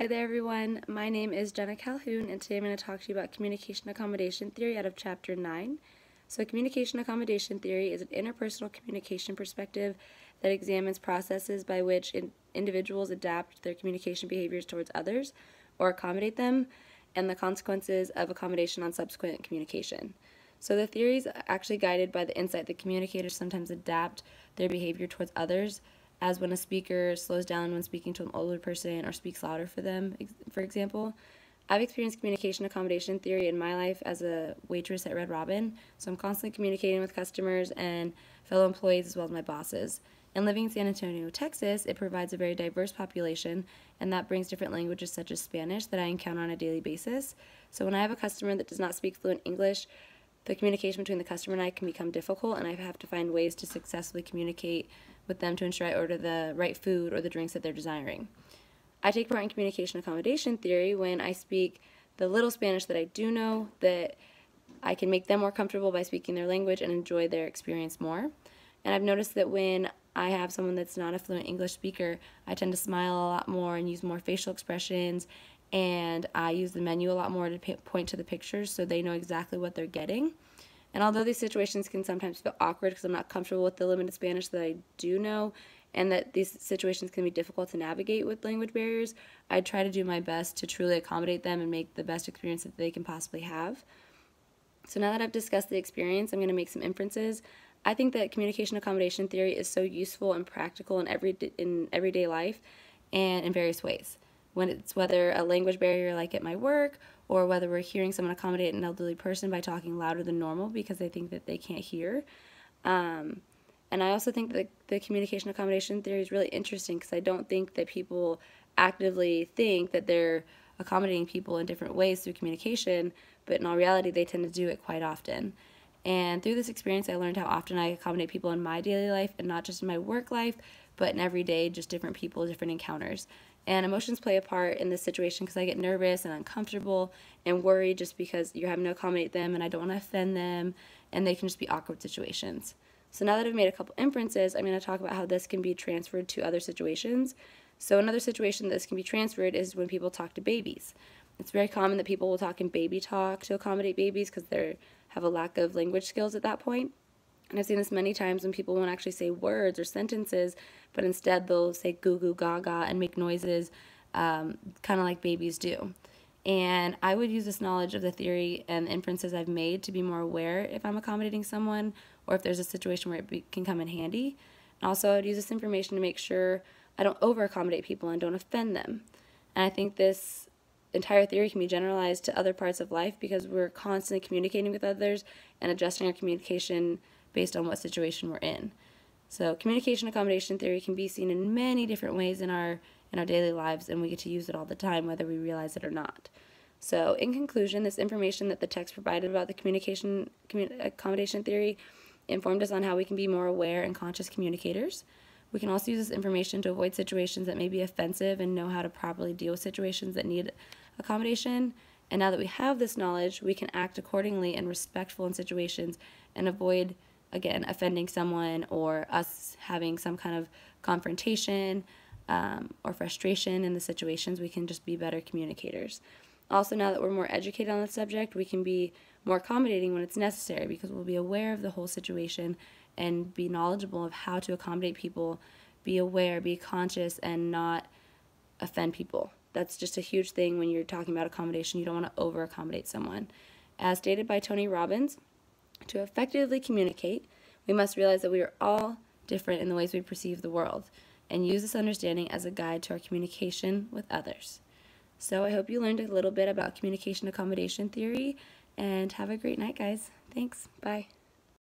Hi there everyone, my name is Jenna Calhoun and today I'm going to talk to you about communication accommodation theory out of chapter 9. So communication accommodation theory is an interpersonal communication perspective that examines processes by which individuals adapt their communication behaviors towards others or accommodate them and the consequences of accommodation on subsequent communication. So the theory is actually guided by the insight that communicators sometimes adapt their behavior towards others, as when a speaker slows down when speaking to an older person or speaks louder for them, for example. I've experienced communication accommodation theory in my life as a waitress at Red Robin, so I'm constantly communicating with customers and fellow employees as well as my bosses. And living in San Antonio, Texas, it provides a very diverse population, and that brings different languages such as Spanish that I encounter on a daily basis. So when I have a customer that does not speak fluent English, the communication between the customer and I can become difficult, and I have to find ways to successfully communicate with them to ensure I order the right food or the drinks that they're desiring. I take part in communication accommodation theory when I speak the little Spanish that I do know, that I can make them more comfortable by speaking their language and enjoy their experience more. And I've noticed that when I have someone that's not a fluent English speaker, I tend to smile a lot more and use more facial expressions, and I use the menu a lot more to point to the pictures so they know exactly what they're getting. And although these situations can sometimes feel awkward because I'm not comfortable with the limited Spanish that I do know, and that these situations can be difficult to navigate with language barriers, I try to do my best to truly accommodate them and make the best experience that they can possibly have. So now that I've discussed the experience, I'm going to make some inferences. I think that communication accommodation theory is so useful and practical in everyday life and in various ways. When it's whether a language barrier like at my work, or whether we're hearing someone accommodate an elderly person by talking louder than normal because they think that they can't hear. And I also think that the communication accommodation theory is really interesting because I don't think that people actively think that they're accommodating people in different ways through communication, but in all reality they tend to do it quite often. And through this experience I learned how often I accommodate people in my daily life, and not just in my work life, but in every day, just different people, different encounters. And emotions play a part in this situation because I get nervous and uncomfortable and worried just because you're having to accommodate them and I don't want to offend them, and they can just be awkward situations. So now that I've made a couple inferences, I'm going to talk about how this can be transferred to other situations. So another situation that this can be transferred is when people talk to babies. It's very common that people will talk in baby talk to accommodate babies because they have a lack of language skills at that point. And I've seen this many times when people won't actually say words or sentences, but instead they'll say goo goo gaga and make noises kind of like babies do. And I would use this knowledge of the theory and the inferences I've made to be more aware if I'm accommodating someone or if there's a situation where it can come in handy. And also I would use this information to make sure I don't over-accommodate people and don't offend them. And I think this entire theory can be generalized to other parts of life because we're constantly communicating with others and adjusting our communication based on what situation we're in. So communication accommodation theory can be seen in many different ways in our daily lives, and we get to use it all the time whether we realize it or not. So in conclusion, this information that the text provided about the communication accommodation theory informed us on how we can be more aware and conscious communicators. We can also use this information to avoid situations that may be offensive and know how to properly deal with situations that need accommodation. And now that we have this knowledge, we can act accordingly and respectful in situations and avoid, again, offending someone or us having some kind of confrontation or frustration in the situations. We can just be better communicators. Also, now that we're more educated on the subject, we can be more accommodating when it's necessary because we'll be aware of the whole situation and be knowledgeable of how to accommodate people, be aware, be conscious, and not offend people. That's just a huge thing when you're talking about accommodation. You don't want to over-accommodate someone. As stated by Tony Robbins, to effectively communicate, we must realize that we are all different in the ways we perceive the world, and use this understanding as a guide to our communication with others. So I hope you learned a little bit about communication accommodation theory, and have a great night, guys. Thanks. Bye.